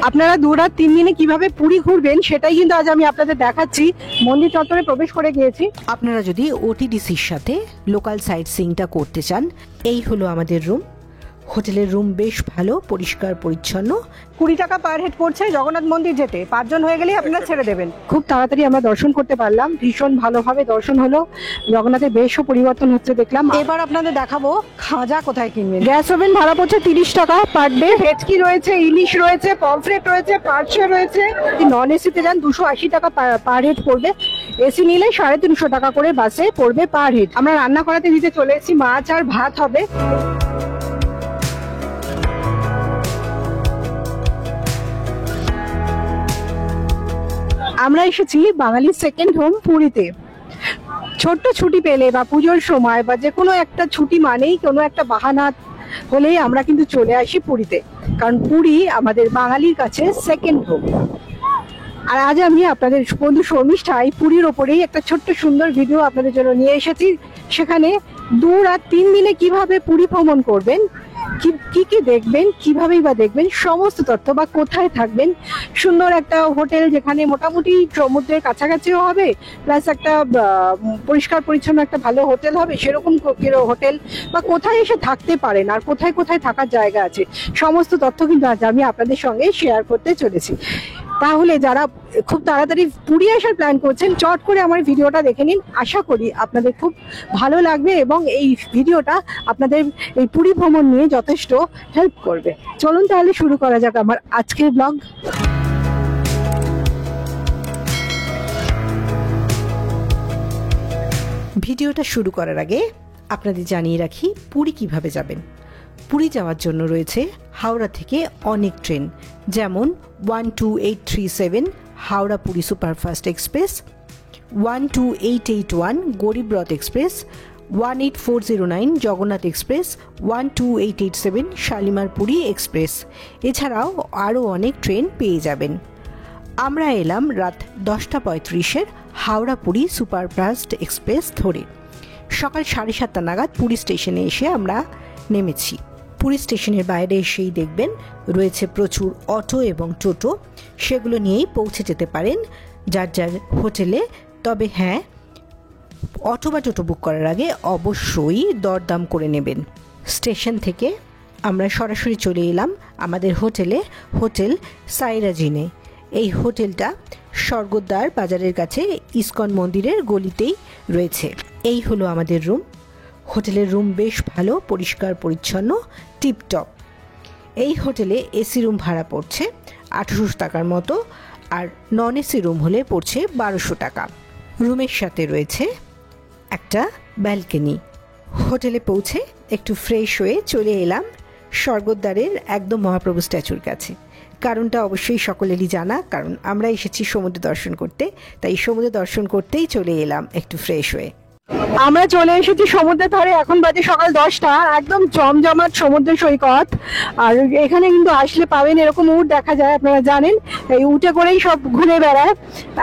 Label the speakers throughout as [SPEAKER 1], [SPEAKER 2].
[SPEAKER 1] আপনারা 2 রাত 3 দিনে কিভাবে পুরী ঘুরবেন সেটাই কিন্তু আজ আমি আপনাদের দেখাচ্ছি। মন্দির চত্বরে প্রবেশ করে গিয়েছি।
[SPEAKER 2] আপনারা যদি ওটিডিসির সাথে লোকাল সাইট সিইংটা করতে চান, এই হলো আমাদের রুম। হোটেলের রুম বেশ ভালো, পরিষ্কার পরিচ্ছন্ন।
[SPEAKER 1] 20 টাকা পার হেড পড়ছে জগন্নাথ মন্দির যেতে। 5 জন হয়ে গেলেই আপনারা ছেড়ে দেবেন। খুব তাড়াতাড়ি আমরা দর্শন করতে পারলাম, ভীষণ ভালোভাবে দর্শন হলো। জগন্নাথের বেশও পরিবর্তন হচ্ছে দেখলাম। এবার আপনাদের দেখাবো খাজা কোথায় কিনবেন। গ্যাস ওভেন ভাড়া পড়ছে 30 টাকা পার ডে। ভেটকি রয়েছে, ইলিশ রয়েছে, পমফ্রেট রয়েছে, পার্শে রয়েছে। নন এসিতে যান 280 টাকা পার হেড পড়বে। এসি নিলে 350 টাকা করে বাসে পড়বে পার হেড। আমরা রান্না করাতে দিতে চলে এসেছি, মাছ আর ভাত হবে। আমরা এসেছি বাঙালির সেকেন্ড হোম পুরীতে। ছোট্ট ছুটি পেলে বা পুজোর সময় বা যে কোনো একটা ছুটি মানেই কোনো একটা বাহানা হলেই আমরা কিন্তু চলে আসি পুরীতে, কারণ পুরী আমাদের বাঙালির কাছে সেকেন্ড হোম। আর আজ আমি আপনাদের বন্ধু শর্মিষ্ঠায় পুরীর ওপরেই একটা ছোট্ট সুন্দর ভিডিও আপনাদের জন্য নিয়ে এসেছি। সেখানে 2 রাত 3 দিনে কিভাবে পুরী ভ্রমণ করবেন, কি কি দেখবেন, কিভাবেই বা দেখবেন, সমস্ত তথ্য বা কোথায় থাকবেন। সুন্দর একটা হোটেল যেখানে মোটামুটি সমুদ্রের কাছাকাছিও হবে, প্লাস একটা পরিষ্কার পরিচ্ছন্ন একটা ভালো হোটেল হবে, সেরকম হোটেল বা কোথায় এসে থাকতে পারেন আর কোথায় কোথায় থাকার জায়গা আছে, সমস্ত তথ্য কিন্তু আজ আমি আপনাদের সঙ্গে শেয়ার করতে চলেছি। তাহলে যারা খুব তাড়াতাড়ি পুরী আসার প্ল্যান করছেন, চট করে আমার ভিডিওটা দেখে নিন। আশা করি আপনাদের খুব ভালো লাগবে এবং এই ভিডিওটা আপনাদের এই পুরী ভ্রমণ নিয়ে যথেষ্ট হেল্প করবে। চলুন তাহলে শুরু করা যাক আমার আজকের ব্লগ।
[SPEAKER 2] ভিডিওটা শুরু করার আগে আপনাদের জানিয়ে রাখি পুরী কিভাবে যাবেন। পুরী যাওয়ার জন্য রয়েছে হাওড়া থেকে অনেক ট্রেন, যেমন 12837 হাওড়া পুরী সুপারফাস্ট এক্সপ্রেস, 12881 গরিব রথ express, 18409 Jagannath express, 12887 Shalimar Puri express. এছাড়াও আরও অনেক ট্রেন পেয়ে যাবেন। আমরা এলাম রাত 10:35 হাওড়া পুরী সুপারফাস্ট এক্সপ্রেস ধরে। সকাল 7:30 নাগাদ পুরী স্টেশনে এসে আমরা নেমেছি। পুরী স্টেশনের বাইরে এসেই দেখবেন রয়েছে প্রচুর অটো এবং টোটো, সেগুলো নিয়েই পৌঁছে যেতে পারেন যার যার হোটেলে। তবে হ্যাঁ, অটো বা টোটো বুক করার আগে অবশ্যই দরদাম করে নেবেন। স্টেশন থেকে আমরা সরাসরি চলে এলাম আমাদের হোটেলে, হোটেল সাইরাজিনে। এই হোটেলটা স্বর্গদ্বার বাজারের কাছে ইস্কন মন্দিরের গলিতেই রয়েছে। এই হলো আমাদের রুম। হোটেলের রুম বেশ ভালো, পরিষ্কার পরিচ্ছন্ন, টিপটপ। এই হোটেলে এসি রুম ভাড়া পড়ছে 800 টাকার মতো, আর নন এসি রুম হলে পড়ছে 1200 টাকা। রুমের সাথে রয়েছে একটা ব্যালকনি। হোটেলে পৌঁছে একটু ফ্রেশ হয়ে চলে এলাম স্বর্গদ্বারের একদম মহাপ্রভু স্ট্যাচুর কাছে। কারণটা অবশ্যই সকলেরই জানা, কারণ আমরা এসেছি সমুদ্র দর্শন করতে, তাই সমুদ্র দর্শন করতেই চলে এলাম একটু ফ্রেশ হয়ে।
[SPEAKER 1] আমরা চলে এসেছি সমুদ্রের ধারে। এখন বাজে সকাল 10টা, একদম জমজমাট সমুদ্র সৈকত। আর এখানে কিন্তু আসলে পাবেন এরকম উট দেখা যায়, আপনারা জানেন। এই উটে করেই সব ঘুরে বেড়ায়,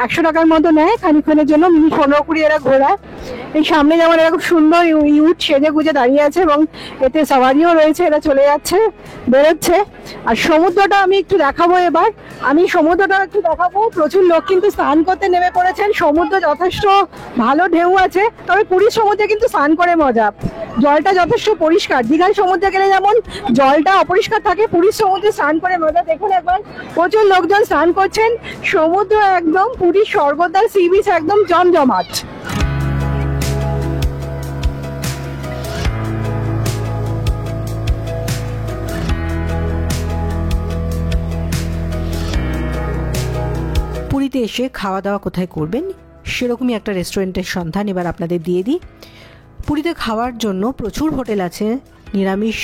[SPEAKER 1] 100 টাকার মতো নেয় খানিক্ষণের জন্য, মিনিট 15-20 এরা ঘোরায়। এই সামনে যেমন এরকম সুন্দর উট সেজে গুজে দাঁড়িয়ে আছে এবং এতে সাওয়ারিও রয়েছে, এরা চলে যাচ্ছে, বেরোচ্ছে। আর সমুদ্রটা আমি একটু দেখাবো এবার। আমি সমুদ্রটা একটু দেখাবো। প্রচুর লোক কিন্তু স্নান করতে নেমে পড়েছেন। সমুদ্র যথেষ্ট ভালো ঢেউ আছে, তবে পুরীর সমুদ্রে কিন্তু স্নান করে মজা। জলটা যথেষ্ট পরিষ্কার। দীঘার সমুদ্রে গেলে যেমন জলটা অপরিষ্কার থাকে, পুরীর সমুদ্রে স্নান করে মজা। দেখুন একবার, প্রচুর লোকজন স্নান করছেন। সমুদ্র একদম পুরীর স্বর্গদ্বার সি বিচ একদম জমজমাট।
[SPEAKER 2] পুরীতে এসে খাওয়া দাওয়া কোথায় করবেন সেরকমই একটা রেস্টুরেন্টের সন্ধান এবার আপনাদের দিয়ে দিই। পুরীতে খাওয়ার জন্য প্রচুর হোটেল আছে, নিরামিষ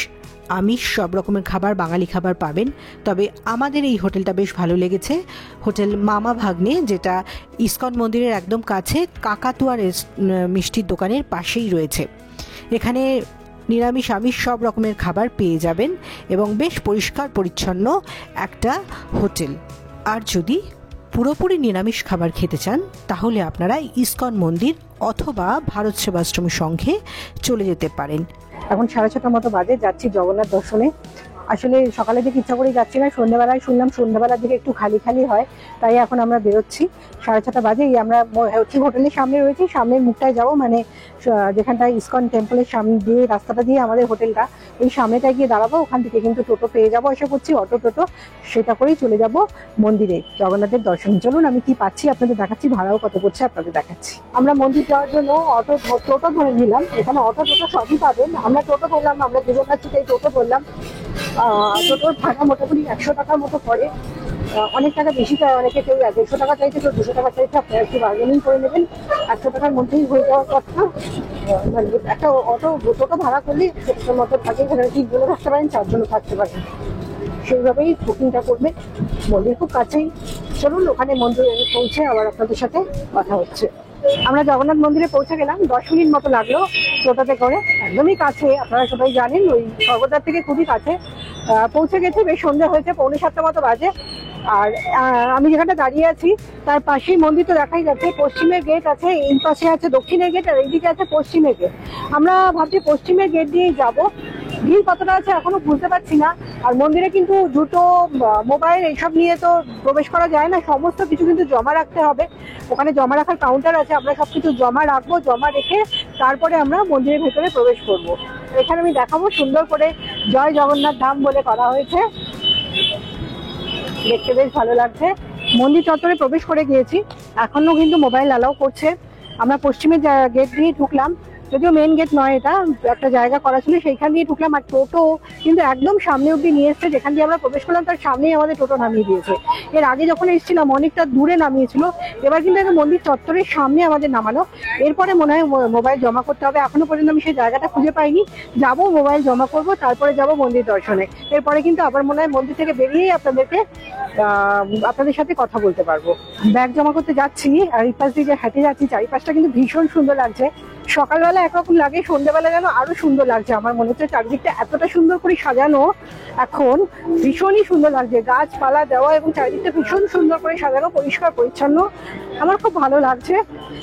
[SPEAKER 2] আমিষ সব রকমের খাবার, বাঙালি খাবার পাবেন। তবে আমাদের এই হোটেলটা বেশ ভালো লেগেছে, হোটেল মামা ভাগ্নে, যেটা ইস্কন মন্দিরের একদম কাছে কাকাতুয়া মিষ্টির দোকানের পাশেই রয়েছে। এখানে নিরামিষ আমিষ সব রকমের খাবার পেয়ে যাবেন এবং বেশ পরিষ্কার পরিচ্ছন্ন একটা হোটেল। আর যদি পুরোপুরি নিরামিষ খাবার খেতে চান তাহলে আপনারা ইস্কন মন্দির অথবা ভারত সেবাশ্রম সংঘে চলে যেতে পারেন।
[SPEAKER 1] এখন 6:30 মতো বাজে, যাচ্ছি জগন্নাথ দর্শনে। আসলে সকালের দিকে ইচ্ছা করেই যাচ্ছি না, সন্ধ্যেবেলায় শুনলাম সন্ধ্যেবেলার দিকে একটু খালি খালি হয়, তাই এখন আমরা বেরোচ্ছি। 6:30 বাজে। আমরা ঠিক হোটেলের সামনে রয়েছি, সামনের মুখটায় যাব, মানে যেখানটায় ইসকন টেম্পলের সামনে দিয়ে রাস্তাটা দিয়ে আমাদের হোটেলটা, ওই সামনেটায় গিয়ে দাঁড়াবো। ওখান থেকে কিন্তু টোটো পেয়ে যাবো, আশা করছি অটো টোটো, সেটা করেই চলে যাব মন্দিরে জগন্নাথের দর্শন। চলুন আমি কি পাচ্ছি আপনাদের দেখাচ্ছি, ভাড়াও কত পড়ছে আপনাদের দেখাচ্ছি। আমরা মন্দির যাওয়ার জন্য টোটো ধরে নিলাম, এখানে অটো টোটো সবই পাবেন। আমরা টোটো ধরলাম, আমরা দুজন আছি তাই টোটো ধরলাম। টোটোর ভাড়া মোটামুটি 100 টাকার মতো পড়ে, অনেক টাকা বেশি চায় অনেকে, কেউ 150 টাকা চাইছে, কেউ 200 টাকা চাইছে। আপনারা একটু বার্গেনিং করে নেবেন, 100 টাকার মধ্যেই হয়ে যাওয়ার কথা। মানে একটা টোটো ভাড়া করলে সেটার মতো থাকে, এখানে 3 জনও থাকতে পারেন, 4 জনও থাকতে পারেন, সেইভাবেই বুকিংটা করবে। মন্দির খুব কাছেই, চলুন ওখানে মন্দিরে পৌঁছে আবার আপনাদের সাথে কথা হচ্ছে। আমরা জগন্নাথ মন্দিরে পৌঁছে গেলাম, 10 মিনিট মতো লাগলো টোটোতে করে, একদমই কাছে, আপনারা সবাই জানেন ওই স্বর্গদ্বার থেকে খুবই কাছে। পৌঁছে গেছে, বেশ সন্ধ্যা হয়েছে, 6:45 মতো বাজে। আর আমি যেখানে দাঁড়িয়ে আছি তার পাশেই মন্দির তো দেখাই যাচ্ছে, পশ্চিমের গেট আছে, এই পাশে আছে দক্ষিণের গেট, আর এইদিকে আছে পশ্চিমের গেট। আমরা ভাবছি পশ্চিমের গেট দিয়েই যাবো। ভিড় কতটা আছে এখনো বুঝতে পারছি না। আর মন্দিরে কিন্তু জুতো, মোবাইল এইসব নিয়ে তো প্রবেশ করা যায় না, সমস্ত কিছু কিন্তু জমা রাখতে হবে। ওখানে জমা রাখার কাউন্টার আছে, আমরা সবকিছু জমা রাখবো, জমা রেখে তারপরে আমরা মন্দিরের ভেতরে প্রবেশ করব। এখানে আমি দেখাবো, সুন্দর করে জয় জগন্নাথ ধাম বলে করা হয়েছে, দেখতে বেশ ভালো লাগছে। মন্দির চত্বরে প্রবেশ করে গিয়েছি, এখনো কিন্তু মোবাইল অ্যালাউ করছে। আমরা পশ্চিমের গেট দিয়ে ঢুকলাম, যদিও মেন গেট নয়, এটা একটা জায়গা করা ছিল, সেইখান দিয়ে ঢুকলাম। আর টোটো কিন্তু একদম সামনে অব্দি নিয়ে এসছে, যেখান দিয়ে আমরা প্রবেশ করলাম তার সামনেই আমাদের টোটো নামিয়ে দিয়েছে। এর আগে যখন এসেছিলাম অনেকটা দূরে নামিয়েছিল, এবার কিন্তু একটা মন্দির চত্বরের সামনে আমাদের নামানো। এরপরে মনে হয় মোবাইল জমা করতে হবে, এখনো পর্যন্ত আমি সেই জায়গাটা খুঁজে পাইনি। যাবো, মোবাইল জমা করব, তারপরে যাব মন্দির দর্শনে। এরপরে কিন্তু আবার মনে হয় মন্দির থেকে বেরিয়েই আপনাদের সাথে কথা বলতে পারবো। ব্যাগ জমা করতে যাচ্ছি, আর এই পাশ দিয়ে হেঁটে যাচ্ছি, চারিপাশটা কিন্তু ভীষণ সুন্দর লাগছে। সকালবেলা একরকম লাগে, সন্ধ্যেবেলা যেন আরো সুন্দর লাগছে। আমার মনে হচ্ছে চারিদিকটা এতটা সুন্দর করে সাজানো, এখন ভীষণই সুন্দর লাগছে, গাছপালা দেওয়া এবং চারিদিকটা ভীষণ সুন্দর করে সাজানো, পরিষ্কার পরিচ্ছন্ন। আমার খুব ভালো লাগছে।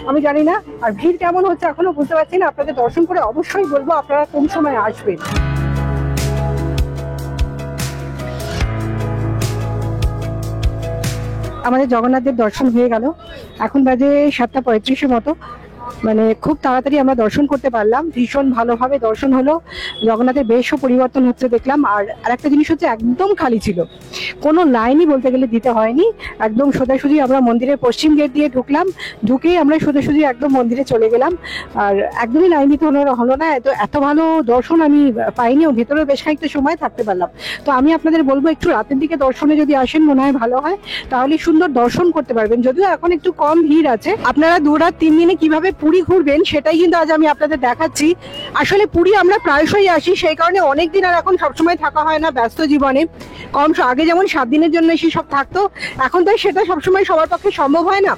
[SPEAKER 1] আমি জানি না আর ভিড় কেমন হচ্ছে এখনো বুঝতে পারছি না, আপনাদের দর্শন করে অবশ্যই বলবো আপনারা কোন সময় আসবেন। আমাদের জগন্নাথের দর্শন হয়ে গেল, এখন বাজে 7:35 মতো, মানে খুব তাড়াতাড়ি আমরা দর্শন করতে পারলাম, ভীষণ ভালোভাবে দর্শন হলো। জগন্নাথের বেশও পরিবর্তন হচ্ছে দেখলাম। আর আরেকটা জিনিস হচ্ছে, একদম খালি ছিল, কোনো লাইনই বলতে গেলে দিতে হয়নি, একদম সোজাসুজি আমরা মন্দিরের পশ্চিম গেট দিয়ে ঢুকলাম, ঢুকেই আমরা সোজাসুজি একদম মন্দিরে চলে গেলাম। আর একদমই লাইন দিতে হলো না। এত ভালো দর্শন আমি পাইনি, ভেতরে বেশ খানিকটা সময় থাকতে পারলাম। তো আমি আপনাদের বলবো, একটু রাতের দিকে দর্শনে যদি আসেন মনে হয় ভালো হয়, তাহলে সুন্দর দর্শন করতে পারবেন। যদিও এখন একটু কম ভিড় আছে। আপনারা 2 রাত 3 দিনে কিভাবে পুরী ঘুরবেন সেটাই কিন্তু আজ আমি আপনাদের দেখাচ্ছি। আসলে পুরী আমরা প্রায়শই আসি, সেই কারণে অনেক দিন আর এখন সবসময় থাকা হয় না ব্যস্ত জীবনে। আগে যেমন 7 দিনের জন্য এসে সব থাকতো, এখন তো সেটা সবসময় সবার পক্ষে সম্ভব হয় না।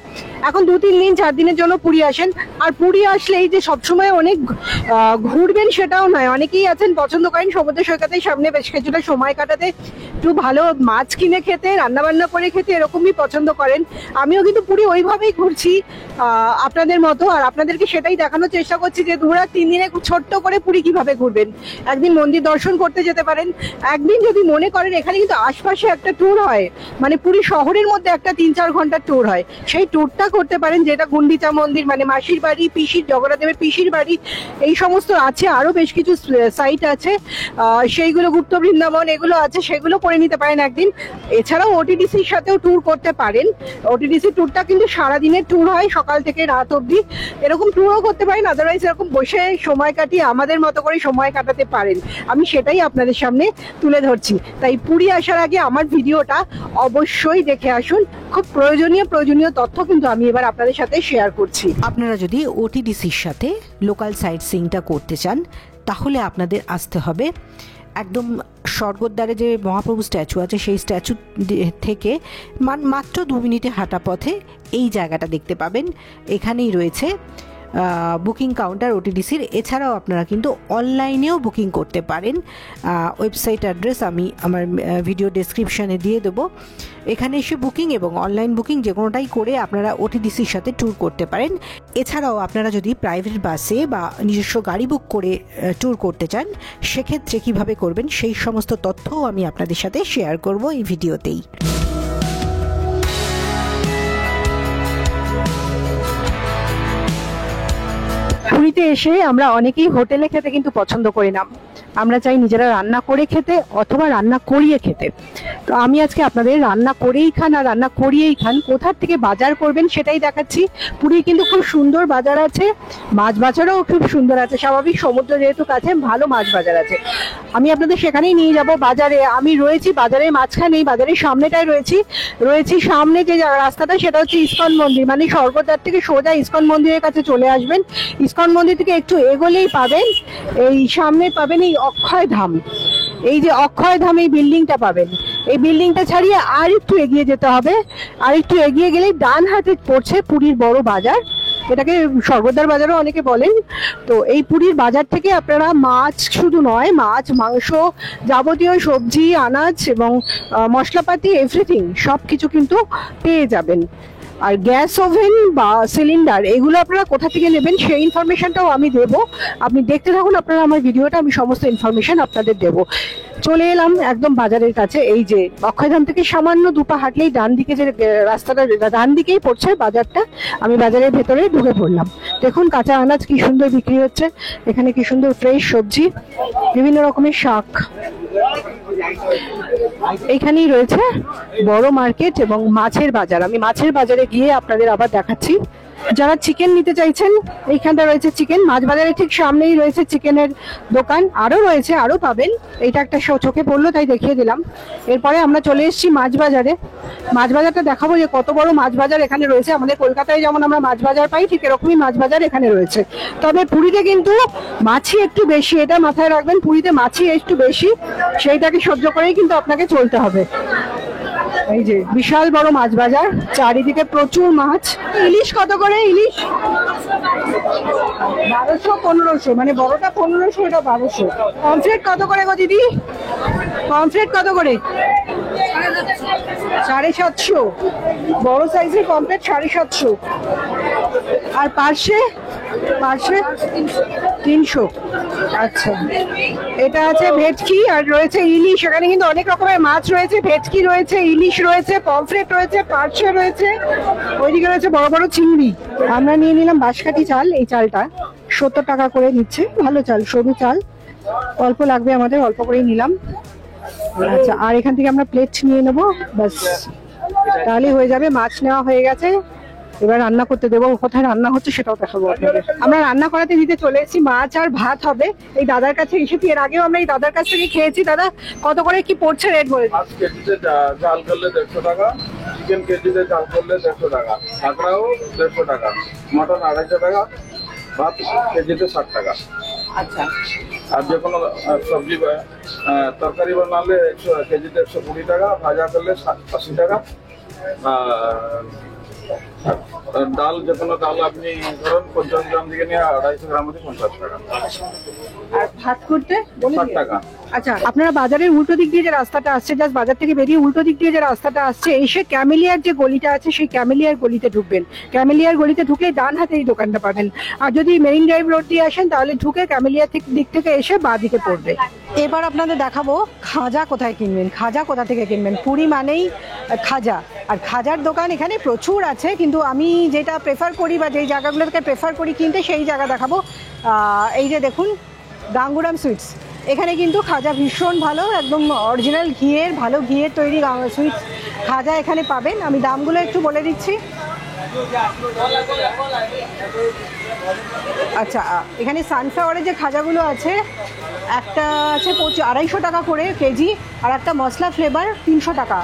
[SPEAKER 1] এখন 2-3 দিন 4 দিনের জন্য পুরী আসেন। আর পুরী আসলে এই যে সবসময় অনেক ঘুরবেন সেটাও নয়, অনেকেই আছেন পছন্দ করেন সমুদ্র সৈকতের সামনে বেশ কিছুটা সময় কাটাতে, একটু ভালো মাছ কিনে খেতে, রান্না বান্না করে খেতে, এরকমই পছন্দ করেন। আমিও কিন্তু পুরী ওইভাবেই ঘুরছি আপনাদের মতো, আর আপনাদেরকে সেটাই দেখানোর চেষ্টা করছি যে 2 রাত 3 দিনে ছোট্ট করে পুরী কিভাবে ঘুরবেন। একদিন মন্দির দর্শন করতে যেতে পারেন, একদিন যদি মনে করেন এখানে কিন্তু আশপাশে একটা ট্যুর হয়, মানে পুরী শহরের মধ্যে একটা 3-4 ঘন্টার ট্যুর হয়, সেই ট্যুরটা করতে পারেন, যেটা গুন্ডিচা মন্দির মানে মাসির বাড়ি, পিসির, জগন্নাথদেবের পিসির বাড়ি, এই সমস্ত আছে, আরো বেশ কিছু সাইট আছে, সেইগুলো গুপ্ত বৃন্দাবন এগুলো আছে, সেগুলো করে নিতে পারেন একদিন। এছাড়াও ওটিডিসির সাথেও ট্যুর করতে পারেন। ওটিডিসি ট্যুরটা কিন্তু সারাদিনের ট্যুর হয়, সকাল থেকে রাত অবধি, এরকম ট্যুরও করতে পারেন। আদারওয়াইজ এরকম বসে সময় কাটিয়ে আমাদের মতো করে সময় কাটাতে পারেন। আমি সেটাই আপনাদের সামনে তুলে ধরছি। তাই পুরী আসার আগে আমার ভিডিওটা অবশ্যই দেখে আসুন, খুব প্রয়োজনীয় তথ্য কিন্তু আমি এবার আপনাদের সাথে শেয়ার করছি।
[SPEAKER 2] আপনারা যদি ওটিডিসির সাথে লোকাল সাইট সিইংটা করতে চান, তাহলে আপনাদের আসতে হবে একদম স্বর্গদ্বারে যে মহাপ্রভু স্ট্যাচু আছে, সেই স্ট্যাচু থেকে মাত্র 2 মিনিটে হাঁটা পথে এই জায়গাটা দেখতে পাবেন। এখানেই রয়েছে বুকিং কাউন্টার ওটিডিসির। এছাড়াও আপনারা কিন্তু অনলাইনেও বুকিং করতে পারেন। ওয়েবসাইট অ্যাড্রেস আমি আমার ভিডিও ডেসক্রিপশানে দিয়ে দেবো। এখানে এসে বুকিং এবং অনলাইন বুকিং যে কোনোটাই করে আপনারা ওটিডিসির সাথে ট্যুর করতে পারেন। এছাড়াও আপনারা যদি প্রাইভেট বাসে বা নিজস্ব গাড়ি বুক করে ট্যুর করতে চান, সেক্ষেত্রে কীভাবে করবেন সেই সমস্ত তথ্যও আমি আপনাদের সাথে শেয়ার করব এই ভিডিওতেই।
[SPEAKER 1] পুরীতে এসে আমরা অনেকেই হোটেলে খেতে কিন্তু পছন্দ করি না, আমরা চাই নিজেরা রান্না করে খেতে অথবা রান্না করিয়ে খেতে। তো আমি আজকে আপনাদের রান্না করেই খান আর রান্না করিয়েই খান কোথার থেকে বাজার করবেন সেটাই দেখাচ্ছি। পুরী কিন্তু খুব সুন্দর বাজার আছে, মাছ বাজারও খুব সুন্দর আছে, স্বাভাবিক সমুদ্র যেহেতু কাছে ভালো মাছ বাজার আছে। আমি আপনাদের সেখানেই নিয়ে যাব বাজারে। আমি রয়েছি বাজারের মাঝখানেই, বাজারের সামনেটায় রয়েছি সামনে যে রাস্তাটা সেটা হচ্ছে ইসকন মন্দির, মানে স্বর্গদ্বার থেকে সোজা ইসকন মন্দিরের কাছে চলে আসবেন। ইসকন মন্দির থেকে একটু এগোলেই পাবেন, এই সামনে পাবেন এই অক্ষয় ধাম। এই যে অক্ষয় ধাম এই বিল্ডিংটা পাবেন, এই বিল্ডিংটা ছাড়িয়ে আর একটু এগিয়ে যেতে হবে। আর একটু এগিয়ে গেলেই ডান হাতে পড়ছে পুরীর বড় বাজার, এটাকে স্বর্গদ্বার বাজারও অনেকে বলেন। তো এই পুরীর বাজার থেকে আপনারা মাছ শুধু নয়, মাছ, মাংস, যাবতীয় সবজি, আনাজ এবং মশলাপাতি এভরিথিং সব কিছু কিন্তু পেয়ে যাবেন। আর গ্যাস ওভেন বা সিলিন্ডার এগুলো আপনারা কোথা থেকে নেবেন সেই ইনফরমেশনটাও আমি দেব, আপনি দেখতে থাকুন আপনারা আমার ভিডিওটা, আমি সমস্ত ইনফরমেশন আপনাদের দেব। চলে এলাম একদম বাজারের কাছে। এই যে অক্ষয়ধাম থেকে সামান্য দুপা হাঁটলেই ডান দিকে যে রাস্তাটা, ডান দিকেই পড়ছে বাজারটা। আমি বাজারের ভেতরে ঢুকে পড়লাম। দেখুন কাঁচা আনাজ কি সুন্দর বিক্রি হচ্ছে, এখানে কি সুন্দর ফ্রেশ সবজি, বিভিন্ন রকমের শাক। এইখানেই রয়েছে বড় মার্কেট এবং মাছের বাজার। আমি মাছের বাজারে গিয়ে আপনাদের আবার দেখাচ্ছি। যারা চিকেন নিতে চাইছেন এইখানটা রয়েছে চিকেন, মাছ বাজারের ঠিক সামনেই রয়েছে চিকেনের দোকান, আরো রয়েছে, আরো পাবেন। এইটা একটা চোখে পড়লো তাই দেখিয়ে দিলাম। এরপরে আমরা চলে এসেছি মাছ বাজারে। মাছ বাজারটা দেখাবো যে কত বড় মাছ বাজার এখানে রয়েছে। আমাদের কলকাতায় যেমন আমরা মাছ বাজার পাই ঠিক এরকমই মাছ বাজার এখানে রয়েছে। তবে পুরীতে কিন্তু মাছই একটু বেশি, এটা মাথায় রাখবেন, পুরীতে মাছই একটু বেশি, সেইটাকে সহ্য করেই কিন্তু আপনাকে চলতে হবে। এই যে বিশাল বড় মাছ বাজার, চারিদিকে প্রচুর মাছ। ইলিশ কত করে? ইলিশ 1200-1500, মানে বড়টা 1500, এটা 1200। পমফ্রেট কত করে গো দিদি? পমফ্রেট কত করে? 750, বড় সাইজের পমফ্রেট 750। আর পার্শে 300। আচ্ছা, এটা আছে ভেটকি আর রয়েছে ইলিশ। এখানে কিন্তু অনেক রকমের মাছ রয়েছে, ভেটকি রয়েছে, ইলিশ রয়েছে, পমফ্রেট রয়েছে, পার্শে রয়েছে, ওইদিকে রয়েছে বড় বড় চিংড়ি। আমরা নিয়ে নিলাম বাঁশকাঠি চাল, এই চালটা 70 টাকা করে নিচ্ছে, ভালো চাল, সরু চাল, অল্প লাগবে আমাদের, অল্প করেই নিলাম। আচ্ছা, আর এখান থেকে আমরা প্লেট নিয়ে নেবো, ব্যাস তাহলে হয়ে যাবে। মাছ নেওয়া হয়ে গেছে, এবার রান্না করতে দেবো। কোথায় রান্না হচ্ছে সেটাও দেখাবো আপনাদের। আমরা রান্না করাতে দিতে চলে এসেছি, মাছ আর ভাত হবে। এই দাদার কাছে এসেছি, এর আগেও আমরা এই দাদার কাছ থেকে খেয়েছি। দাদা কত করে কি পড়ছে রেট বলে?
[SPEAKER 3] মাছ কেজিতে চাল করলে 150 টাকা, চিকেন কেজিতে চাল করলে 150 টাকা, কাঁকড়াও 150 টাকা, মটন 250 টাকা, ভাত কেজিতে 60 টাকা।
[SPEAKER 1] আচ্ছা,
[SPEAKER 3] আর যে কোনো সবজি তরকারি বানালে কেজিতে 120 টাকা, ভাজা করলে 80 টাকা। ডাল, যে কোনো ডাল আপনি ধরুন 50 গ্রাম থেকে নিয়ে 250 গ্রাম হচ্ছে 50 টাকা।
[SPEAKER 1] আর ভাত করতে
[SPEAKER 3] 60 টাকা।
[SPEAKER 1] আচ্ছা, আপনারা বাজারের উল্টো দিক দিয়ে যে রাস্তাটা আসছে, জাস্ট বাজার থেকে বেরিয়ে উল্টো দিক দিয়ে যে রাস্তাটা আসছে, এসে ক্যামেলিয়ার যে গলিটা আছে সেই ক্যামেলিয়ার গলিতে ঢুকবেন। ক্যামেলিয়ার গলিতে ঢুকে ডান হাতে এই দোকানটা পাবেন। আর যদি মেরিন ড্রাইভ রোড দিয়ে আসেন তাহলে ঢুকে ক্যামেলিয়ার দিক থেকে এসে বাঁ দিকে পড়বে। এবার আপনাদের দেখাবো খাজা কোথায় কিনবেন, খাজা কোথা থেকে কিনবেন। পুরী মানেই খাজা, আর খাজার দোকান এখানে প্রচুর আছে, কিন্তু আমি যেটা প্রেফার করি বা যেই জায়গাগুলোকে প্রেফার করি কিনতে সেই জায়গা দেখাবো। এই যে দেখুন গাঙ্গুরাম সুইটস, এখানে কিন্তু খাজা ভীষণ ভালো, একদম অরিজিনাল ঘিয়ের, ভালো ঘিয়ের তৈরি সুইটস খাজা এখানে পাবেন। আমি দামগুলো একটু বলে দিচ্ছি। আচ্ছা, এখানে সানফ্লাওয়ারের যে খাজাগুলো আছে, একটা আছে 250 টাকা করে কেজি, আর একটা মশলা ফ্লেভার 300 টাকা।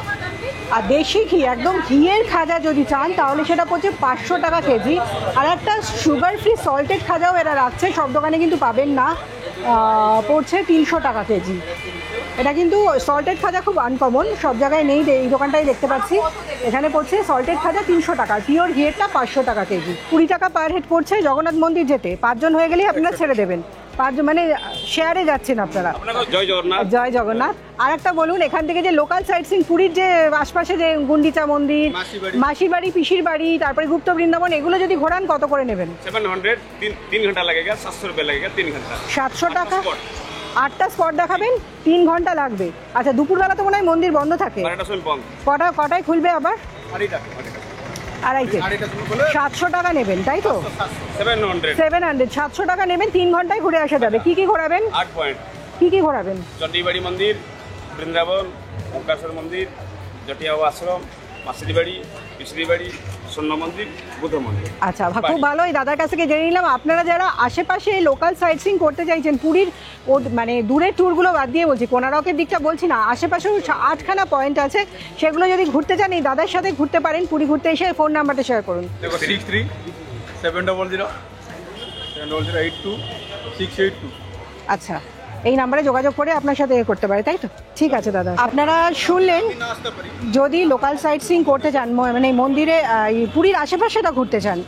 [SPEAKER 1] আর দেশি ঘি, একদম ঘিয়ের খাজা যদি চান তাহলে সেটা পড়ছে 500 টাকা কেজি। আর একটা সুগার ফ্রি সল্টেড খাজাও এরা রাখছে, সব দোকানে কিন্তু পাবেন না, পড়ছে 300 টাকা কেজি। এটা কিন্তু সল্টেড খাজা খুব আনকমন, সব জায়গায় নেই, এই দোকানটাই দেখতে পাচ্ছি। এখানে পড়ছে সল্টেড খাজা 300 টাকা, পিওর ঘিয়েরটা 500 টাকা কেজি। 20 টাকা পার হেড পড়ছে জগন্নাথ মন্দির যেতে। 5 জন হয়ে গেলেই আপনারা ছেড়ে দেবেন। 5 জন মানে শেয়ারে যাচ্ছেন আপনারা।
[SPEAKER 3] জয় জগন্নাথ।
[SPEAKER 1] জয় জগন্নাথ। আর একটা বলুন, এখান থেকে যে লোকাল সাইট সিং পুরীর যে আশপাশে যে গুন্ডিচা মন্দির, মাসির বাড়ি, পিসির বাড়ি, তারপরে গুপ্ত বৃন্দাবন, এগুলো যদি ঘোরান কত করে নেবেন?
[SPEAKER 3] 700, 3 ঘন্টা लगेगा, 700 रुपये लगेगा 3 घंटा।
[SPEAKER 1] 700 টাকা। 8টা স্পট দেখাবেন, 3 ঘন্টা লাগবে। আচ্ছা, দুপুরবেলা তো মনে হয় মন্দির বন্ধ থাকে।
[SPEAKER 3] 12টার সময় বন্ধ।
[SPEAKER 1] কটায় খুলবে আবার? 2:30। 700 টাকা নেবেন তাই তো? 700 700 টাকা নেবেন, 3 ঘন্টায় ঘুরে আসা যাবে। কি কি ঘোরাবেন?
[SPEAKER 3] 8 পয়েন্ট।
[SPEAKER 1] কি ঘোরাবেন?
[SPEAKER 3] চণ্ডীবাড়ি মন্দির, বৃন্দাবন, ওঙ্কারেশ্বর মন্দির, জটিয়া আশ্রম, মাসির বাড়ি, পিসির বাড়ি, স্বর্ণ মন্দির, বুদ্ধ মন্দির।
[SPEAKER 1] আচ্ছা, খুব ভালো। এই দাদার কাছ থেকে জেনে নিলাম আপনারা যারা আশেপাশে লোকাল সাইট সিং করতে চাইছেন, পুরীর মানে দূরের ট্যুরগুলো বাদ দিয়ে বলছি, কোনারকের দিকটা বলছি না, আশেপাশেও 8খানা পয়েন্ট আছে, সেগুলো যদি ঘুরতে চান এই দাদার সাথে ঘুরতে পারেন। পুরী ঘুরতে এসে ফোন নাম্বারটা শেয়ার করুন।
[SPEAKER 3] 63-700-82-682।
[SPEAKER 1] আচ্ছা, এই নাম্বারে যোগাযোগ করে আপনার সাথে করতে পারে, তাই তো? ঠিক আছে দাদা। আপনারা শুনলেন, যদি লোকাল সাইট সিং করতে চান, মানে মন্দিরে পুরীর আশেপাশেটা ঘুরতে চান,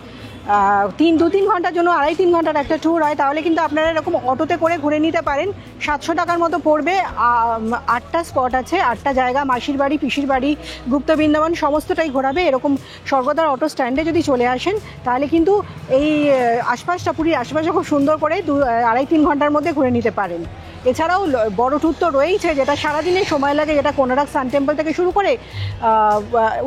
[SPEAKER 1] 2-3 ঘন্টার জন্য 2.5-3 ঘন্টার একটা ট্যুর হয়, তাহলে কিন্তু আপনারা এরকম অটোতে করে ঘুরে নিতে পারেন। 700 টাকার মতো পড়বে। 8টা স্পট আছে, 8টা জায়গা, মাসির বাড়ি, পিসির বাড়ি, গুপ্ত বৃন্দাবন সমস্তটাই ঘোরাবে। এরকম স্বর্গদ্বার অটো স্ট্যান্ডে যদি চলে আসেন, তাহলে কিন্তু এই আশপাশটা, পুরীর আশপাশে খুব সুন্দর করে 2-2.5-3 ঘন্টার মধ্যে ঘুরে নিতে পারেন। এছাড়াও বড় ট্যুর তো রয়েইছে, যেটা সারাদিনের সময় লাগে, যেটা কোনারক সান টেম্পল থেকে শুরু করে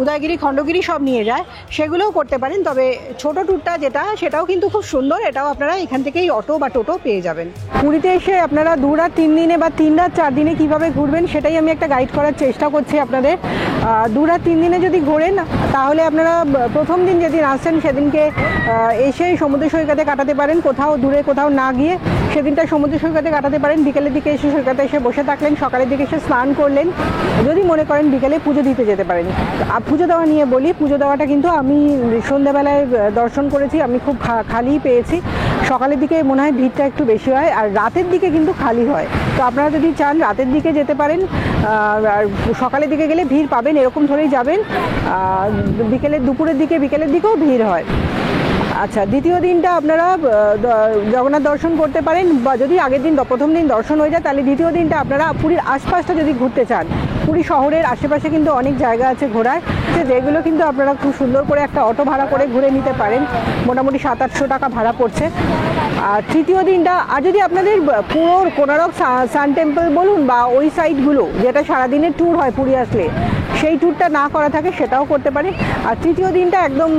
[SPEAKER 1] উদয়গিরি, খণ্ডগিরি সব নিয়ে যায়, সেগুলোও করতে পারেন। তবে ছোট ট্যুরটা যেটা, সেটাও কিন্তু খুব সুন্দর, এটাও আপনারা এখান থেকেই অটো বা টোটো পেয়ে যাবেন। পুরীতে এসে আপনারা 2 রাত 3 দিনে বা 3 রাত 4 দিনে কীভাবে ঘুরবেন সেটাই আমি একটা গাইড করার চেষ্টা করছি আপনাদের। 2 রাত 3 দিনে যদি ঘোরেন, তাহলে আপনারা প্রথম দিন যেদিন আসছেন সেদিনকে এসে সমুদ্র সৈকতে কাটাতে পারেন, কোথাও দূরে কোথাও না গিয়ে সেদিনটা সমুদ্র সৈকতে কাটাতে পারেন। বিকেলের দিকে এসে সৈকতে এসে বসে থাকলেন, সকালের দিকে এসে স্নান করলেন। যদি মনে করেন বিকেলে পুজো দিতে যেতে পারেন। পুজো দেওয়া নিয়ে বলি, পুজো দেওয়াটা কিন্তু আমি সন্ধ্যাবেলায় দর্শন করেছি, আমি খুব খালি পেয়েছি। সকালের দিকে মনে হয় ভিড়টা একটু বেশি হয়, আর রাতের দিকে কিন্তু খালি হয়। তো আপনারা যদি চান রাতের দিকে যেতে পারেন, আর সকালের দিকে গেলে ভিড় পাবেন, এরকম ধরেই যাবেন। দুপুরের দিকে, বিকেলের দিকেও ভিড় হয়। আচ্ছা, দ্বিতীয় দিনটা আপনারা জগন্নাথ দর্শন করতে পারেন, বা যদি আগের দিন প্রথম দিন দর্শন হয়ে যায়, তাহলে দ্বিতীয় দিনটা আপনারা পুরীর আশপাশটা যদি ঘুরতে চান, পুরী শহরের আশেপাশে কিন্তু অনেক জায়গা আছে ঘোরার, যেগুলো কিন্তু আপনারা খুব সুন্দর করে একটা অটো ভাড়া করে ঘুরে নিতে পারেন। মোটামুটি 700-800 টাকা ভাড়া পড়ছে। আর তৃতীয় দিনটা, আর যদি আপনাদের পুরো কোনারক সান টেম্পল বলুন বা ওই সাইডগুলো, যেটা সারাদিনের ট্যুর হয় পুরী আসলে, সেই ট্যুরটা না করা থাকে, সেটাও করতে পারে। আর তৃতীয় দিনটা একদম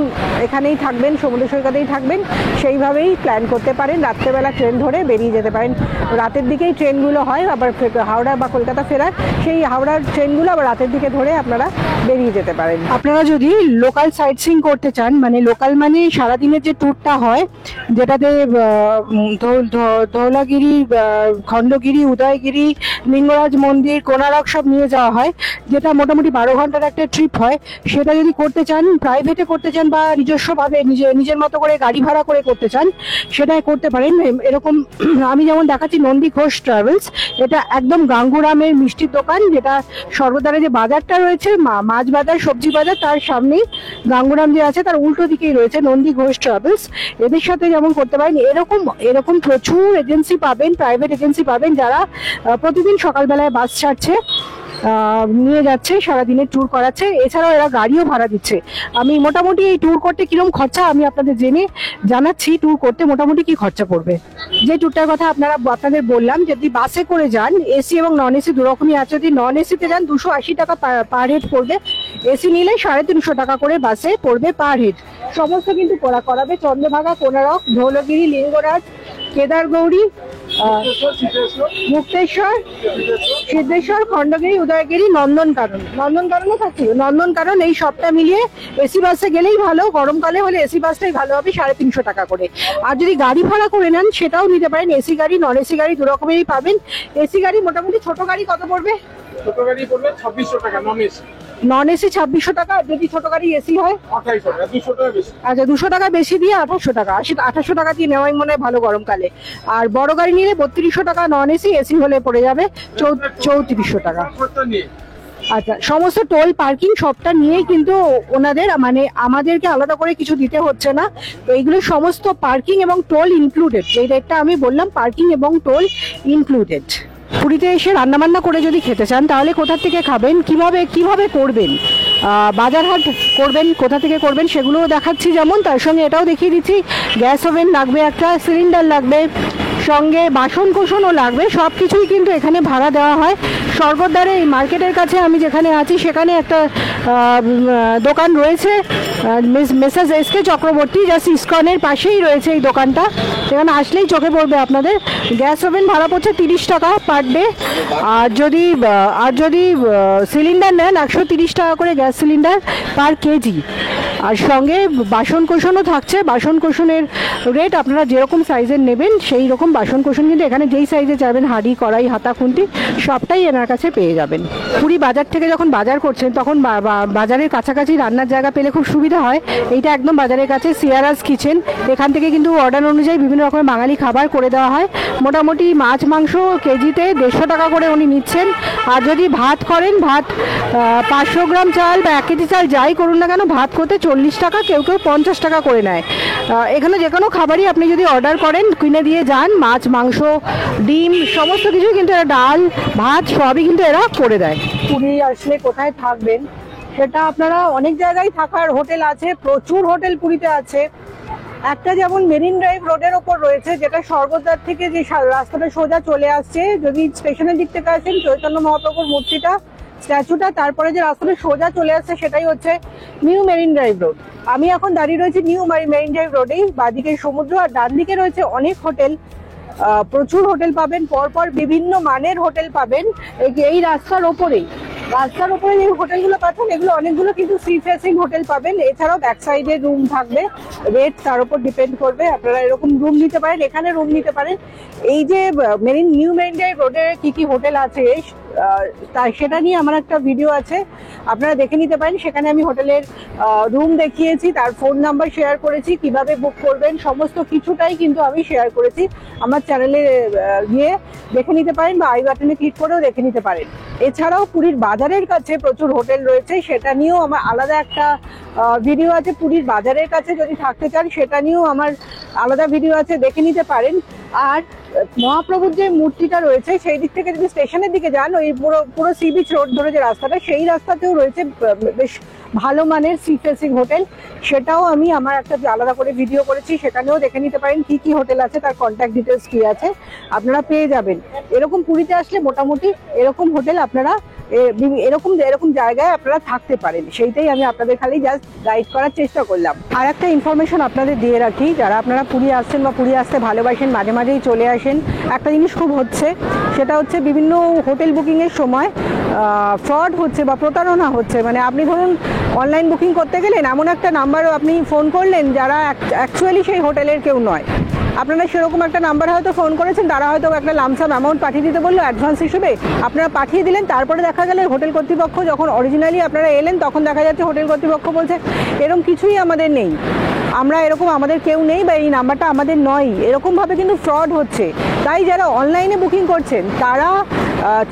[SPEAKER 1] এখানেই থাকবেন, সমুদ্র সৈকতেই থাকবেন, সেইভাবেই প্ল্যান করতে পারেন। রাত্রেবেলা ট্রেন ধরে বেরিয়ে যেতে পারেন। রাতের দিকেই ট্রেনগুলো হয়, আবার হাওড়া বা কলকাতা ফেরার, সেই হাওড়ার ট্রেনগুলো আবার রাতের দিকে ধরে আপনারা বেরিয়ে যেতে পারেন। আপনারা যদি লোকাল সাইট সিং করতে চান, মানে লোকাল মানে সারাদিনের যে ট্যুরটা হয়, যেটাতে ধৌলাগিরি, খণ্ডগিরি, উদয়গিরি, লিঙ্গরাজ মন্দির, কোনারক সব নিয়ে যাওয়া হয়, যেটা মোটামুটি 12 ঘন্টার একটা ট্রিপ হয়, সেটা যদি করতে চান, প্রাইভেটে করতে চান বা নিজস্বভাবে নিজের মতো করে গাড়ি ভাড়া করে করতে চান, সেটাই করতে পারেন। এরকম আমি যেমন দেখাচ্ছি, নন্দী ঘোষ ট্রাভেলস, এটা একদম গাঙ্গুরামের মিষ্টির দোকান, যেটা সর্বদারে যে বাজারটা রয়েছে, মাছ বাজার, সবজি বাজার, তার সামনেই গাঙ্গুরাম যে আছে তার উল্টো দিকেই রয়েছে নন্দী ঘোষ ট্রাভেলস। এদের সাথে যেমন করতে পারেন, এরকম প্রচুর এজেন্সি পাবেন, প্রাইভেট এজেন্সি পাবেন, যারা প্রতিদিন সকালবেলায় বাস ছাড়ছে, নিয়ে যাচ্ছে, সারাদিনের ট্যুর করাচ্ছে। এছাড়াও এরা গাড়িও ভাড়া দিচ্ছে। আমি মোটামুটি এই ট্যুর করতে কিরকম খরচা আমি আপনাদের জানাচ্ছি, ট্যুর করতে মোটামুটি কি খরচা পড়বে। যে ট্যুরটার কথা আপনাদের বললাম, যদি বাসে করে যান, এসি এবং নন এসি দুরকমই আছে। যদি নন এসিতে যান 280 টাকা পার হেড পড়বে, এসি নিলে 350 টাকা করে বাসে পড়বে পার হেড। সমস্ত কিন্তু করাবে চন্দ্রভাগা, কোনারক, ধৌলগিরি, লিঙ্গরাজ, কেদারগৌরী, মুক্তেশ্বর, সিদ্ধেশ্বর, খণ্ডগিরি, উদয়গিরি, নন্দনকাননও থাকছে। নন্দনকানন, এই সবটা মিলিয়ে এসি বাসে গেলেই ভালো, গরমকালে হলে এসি বাসটাই ভালো হবে, 350 টাকা করে। আর যদি গাড়ি ভাড়া করে নেন সেটাও নিতে পারেন, এসি গাড়ি, নন এসি গাড়ি দুরকমেরই পাবেন। এসি গাড়ি মোটামুটি, ছোট গাড়ি কত পড়বে?
[SPEAKER 3] ছোট গাড়ি পড়বে 2600 টাকা,
[SPEAKER 1] নন এসি 2600 টাকা, যদি ছোট গাড়ি এসি হয়
[SPEAKER 3] 2800 টাকা, 200 টাকা বেশি।
[SPEAKER 1] আচ্ছা, 200 টাকা বেশি দিয়ে 2800 টাকা, 2800 টাকা দিয়ে নেওয়াই মনে হয় ভালো গরমকালে। আর বড় গাড়ি নিলে 3200 টাকা নন এসি, এসি হলে পড়ে যাবে 3400 টাকা। আচ্ছা, সমস্ত টোল পার্কিং সবটা নিয়েই কিন্তু ওনাদের, মানে আমাদেরকে আলাদা করে কিছু দিতে হচ্ছে না। তো এইগুলো সমস্ত পার্কিং এবং টোল ইনক্লুডেড, যেই রেটটা আমি বললাম পার্কিং এবং টোল ইনক্লুডেড। পুরীতে এসে রান্নাবান্না করে যদি খেতে চান তাহলে কোথা থেকে খাবেন, কিভাবে করবেন, বাজার হাট করবেন, কোথা থেকে করবেন সেগুলোও দেখাচ্ছি। যেমন তার সঙ্গে এটাও দেখিয়ে দিচ্ছি, গ্যাস ওভেন লাগবে, একটা সিলিন্ডার লাগবে, সঙ্গে বাসন কোসনও লাগবে। সব কিছুই কিন্তু এখানে ভাড়া দেওয়া হয়। স্বর্গদ্বারে এই মার্কেটের কাছে আমি যেখানে আছি সেখানে একটা দোকান রয়েছে, মেসার্স এসকে চক্রবর্তী, জাস্ট ইসকনের পাশেই রয়েছে এই দোকানটা। সেখানে আসলেই চোখে পড়বে আপনাদের। গ্যাস ওভেন ভাড়া পড়ছে 30 টাকা পার ডে, আর যদি সিলিন্ডার নেন 130 টাকা করে গ্যাস সিলিন্ডার পার কেজি। আর সঙ্গে বাসন কোসনও থাকছে। বাসন কোসনের রেট আপনারা যেরকম সাইজের নেবেন সেই রকম বাসন কোসন কিন্তু এখানে যেই সাইজে চাইবেন, হাঁড়ি, কড়াই, হাতা, খুন্তি সবটাই এনার কাছে পেয়ে যাবেন। পুরী বাজার থেকে যখন বাজার করছেন তখন বাজারের কাছাকাছি রান্নার জায়গা পেলে খুব সুবিধা হয়। এইটা একদম বাজারের কাছে সিয়ারাস কিচেন। এখান থেকে কিন্তু অর্ডার অনুযায়ী বিভিন্ন রকমের বাঙালি খাবার করে দেওয়া হয়। মোটামুটি মাছ মাংস কেজিতে 150 টাকা করে উনি নিচ্ছেন। আর যদি ভাত করেন, ভাত 500 গ্রাম চাল বা 1 কেজি চাল যাই করুন না কেন, ভাত করতে 40 টাকা, কেউ 50 টাকা করে নেয়। এখানে যে কোনো খাবারই আপনি যদি অর্ডার করেন, কিনে দিয়ে যান, মাছ মাংস ডিম সমস্ত কিছু কিন্তু এরা, ডাল ভাত সবই কিন্তু এরা করে দেয়। পুরী আসলে কোথায় থাকবেন সেটা আপনারা, অনেক জায়গায় থাকার হোটেল আছে, প্রচুর হোটেল পুরীতে আছে। একটা যেমন মেরিন ড্রাইভ রোডের ওপর রয়েছে, যেটা স্বর্গদ্বার থেকে যে রাস্তাটা সোজা চলে আসছে, যদি স্টেশনের দিক থেকে আসেন চৈতন্য মহাপ্রভুর মূর্তিটা, স্ট্যাচুটা, তারপরে যে রাস্তাটা সোজা চলে আসছে সেটাই হচ্ছে নিউ মেরিন ড্রাইভ রোড। আমি এখন দাঁড়িয়ে রয়েছি নিউ মেরিন ড্রাইভ রোডেই। বাঁদিকে সমুদ্র আর ডান দিকে রয়েছে অনেক হোটেল, প্রচুর হোটেল পাবেন, পরপর বিভিন্ন মানের হোটেল পাবেন এই রাস্তার ওপরে যে হোটেলগুলো পাচ্ছেন এগুলো অনেকগুলো কিন্তু সি ফেসিং হোটেল পাবেন। এছাড়াও ব্যাক সাইডে রুম থাকবে, রেট তার উপর ডিপেন্ড করবে। আপনারা এরকম রুম নিতে পারেন, এখানে রুম নিতে পারেন। এই যে নিউ মেরিন ড্রাইভ রোডে কি কি হোটেল আছে সেটা নিয়ে আমার একটা ভিডিও আছে, আপনারা দেখে নিতে পারেন। সেখানে আমি হোটেলের রুম দেখিয়েছি, তার ফোন নাম্বার শেয়ার করেছি, কিভাবে বুক করবেন সমস্ত কিছুটাই কিন্তু আমি শেয়ার করেছি। আমার চ্যানেলে গিয়ে দেখে নিতে পারেন বা আই বাটনে ক্লিক করেও দেখে নিতে পারেন। এছাড়াও পুরীর বাজারের কাছে প্রচুর হোটেল রয়েছে, সেটা নিয়েও আমার আলাদা একটা ভিডিও আছে। পুরীর বাজারের কাছে যদি থাকতে চান সেটা নিয়েও আমার আলাদা ভিডিও আছে, দেখে নিতে পারেন। আর মহাপ্রভুর যে মূর্তিটা রয়েছে সেই দিক থেকে যদি স্টেশনের দিকে যান, ওই পুরো সি বিচ রোড ধরে যে রাস্তাটা, সেই রাস্তাতেও রয়েছে বেশ ভালো মানের সি ফেসিং হোটেল। সেটাও আমি আমার একটা আলাদা করে ভিডিও করেছি, সেখানেও দেখে নিতে পারেন কি কি হোটেল আছে, তার কন্ট্যাক্ট ডিটেলস কি আছে আপনারা পেয়ে যাবেন। এরকম পুরীতে আসলে মোটামুটি এরকম হোটেল আপনারা এরকম জায়গায় আপনারা থাকতে পারেন, সেইটাই আমি আপনাদের খালি জাস্ট গাইড করার চেষ্টা করলাম। আর একটা ইনফরমেশন আপনাদের দিয়ে রাখি, যারা আপনারা পুরী আসছেন বা পুরী আসতে ভালোবাসেন, মাঝে মাঝেই চলে আসেন, একটা জিনিস খুব হচ্ছে, সেটা হচ্ছে বিভিন্ন হোটেল বুকিংয়ের সময় ফ্রড হচ্ছে বা প্রতারণা হচ্ছে। মানে আপনি ধরুন অনলাইন বুকিং করতে গেলেন, এমন একটা নাম্বারও আপনি ফোন করলেন যারা অ্যাকচুয়ালি সেই হোটেলের কেউ নয়। আপনারা সেরকম একটা নাম্বার হয়তো ফোন করেছেন, তারা হয়তো একটা লামসাম অ্যামাউন্ট পাঠিয়ে দিতে বললো অ্যাডভান্স হিসেবে, আপনারা পাঠিয়ে দিলেন। তারপরে দেখা গেল হোটেল কর্তৃপক্ষ যখন অরিজিনালি আপনারা এলেন তখন দেখা যাচ্ছে হোটেল কর্তৃপক্ষ বলছে এরকম কিছুই আমাদের নেই, আমরা এরকম আমাদের কেউ নেই বা এই নাম্বারটা আমাদের নয়। এরকমভাবে কিন্তু ফ্রড হচ্ছে। তাই যারা অনলাইনে বুকিং করছেন তারা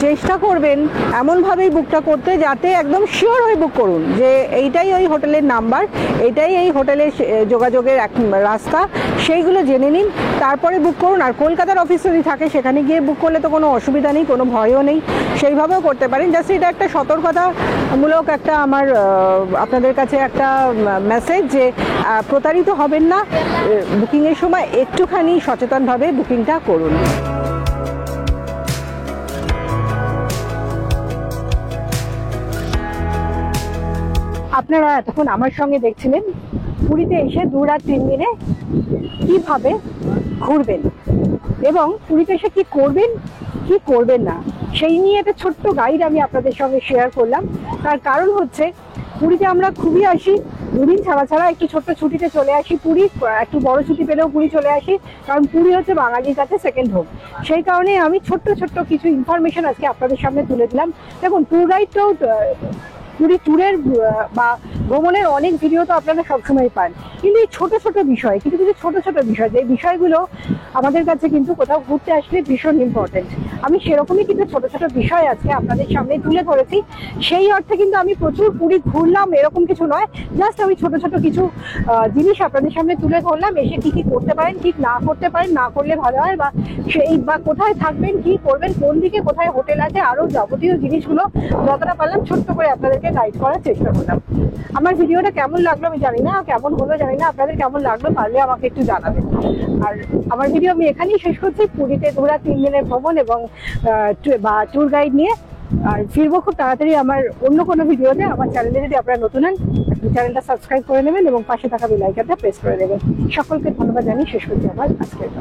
[SPEAKER 1] চেষ্টা করবেন এমনভাবেই বুকটা করতে যাতে একদম শিওর হয়ে বুক করুন যে এইটাই ওই হোটেলের নাম্বার, এটাই এই হোটেলের যোগাযোগের এক রাস্তা, সেইগুলো জেনে নিন, তারপরে বুক করুন। আর কলকাতার অফিস যদি থাকে সেখানে গিয়ে বুক করলে তো কোনো অসুবিধা নেই, কোনো ভয়ও নেই, সেইভাবেও করতে পারেন। জাস্ট এটা একটা সতর্কতামূলক একটা আমার আপনাদের কাছে একটা মেসেজ যে প্রতারিত হবেন না, বুকিংয়ের সময় একটুখানি সচেতনভাবে বুকিংটা করুন। আপনারা এতক্ষণ আমার সঙ্গে দেখছিলেন পুরীতে এসে 2 রাত 3 দিনে কিভাবে ঘুরবেন এবং পুরীতে এসে কি করবেন কি করবেন না সেই নিয়ে একটা ছোট্ট গাইড আমি আপনাদের সঙ্গে শেয়ার করলাম। তার কারণ হচ্ছে পুরীতে আমরা খুবই আসি, দুদিন ছাড়া একটু ছোট্ট ছুটিতে চলে আসি পুরী, একটু বড় ছুটি পেলেও পুরী চলে আসি, কারণ পুরী হচ্ছে বাঙালির কাছে সেকেন্ড হোম। সেই কারণে আমি ছোট্ট কিছু ইনফরমেশন আজকে আপনাদের সামনে তুলে দিলাম। দেখুন, ট্যুর গাইড তো পুরী ট্যুরের বা ভ্রমণের অনেক ভিডিও তো আপনারা সবসময় পান, কিন্তু এই ছোট ছোট বিষয়, কিছু কিছু ছোট ছোট বিষয়, যে বিষয়গুলো আমাদের কাছে কিন্তু কোথাও ঘুরতে আসলে ভীষণ ইম্পর্টেন্ট। আমি সেরকমই কিন্তু ছোট ছোট বিষয় আজকে আপনাদের সামনে তুলে ধরেছি। সেই অর্থে কিন্তু আমি প্রচুর পুরী ঘুরলাম এরকম কিছু নয়, জাস্ট আমি ছোট ছোট কিছু জিনিস আপনাদের সামনে তুলে ধরলাম। এসে কি কি করতে পারেন, কি না করতে পারেন, না করলে ভালো হয়, বা সেই বা কোথায় থাকবেন, কি করবেন, কোন দিকে কোথায় হোটেল আছে, আরো যাবতীয় জিনিসগুলো যতটা পারলাম ছোট্ট করে আপনাদেরকে গাইড করার চেষ্টা করলাম। আমার ভিডিওটা কেমন লাগলো আমি জানি না, কেমন হলো জানি না, আপনাদের কেমন লাগলো পারলে আমাকে একটু জানাবেন। আর আমার ভিডিও আমি এখানেই শেষ করছি, পুরীতে ঘোরা 3 দিনের ভ্রমণ এবং ট্যুর গাইড নিয়ে। আর ফিরবো খুব তাড়াতাড়ি আমার অন্য কোনো ভিডিওতে। আমার চ্যানেলে যদি আপনারা নতুন হন, চ্যানেলটা সাবস্ক্রাইব করে নেবেন এবং পাশে থাকা বেল আইকনটা প্রেস করে দেবেন। সকলকে ধন্যবাদ জানিয়ে শেষ করছি আমার আজকের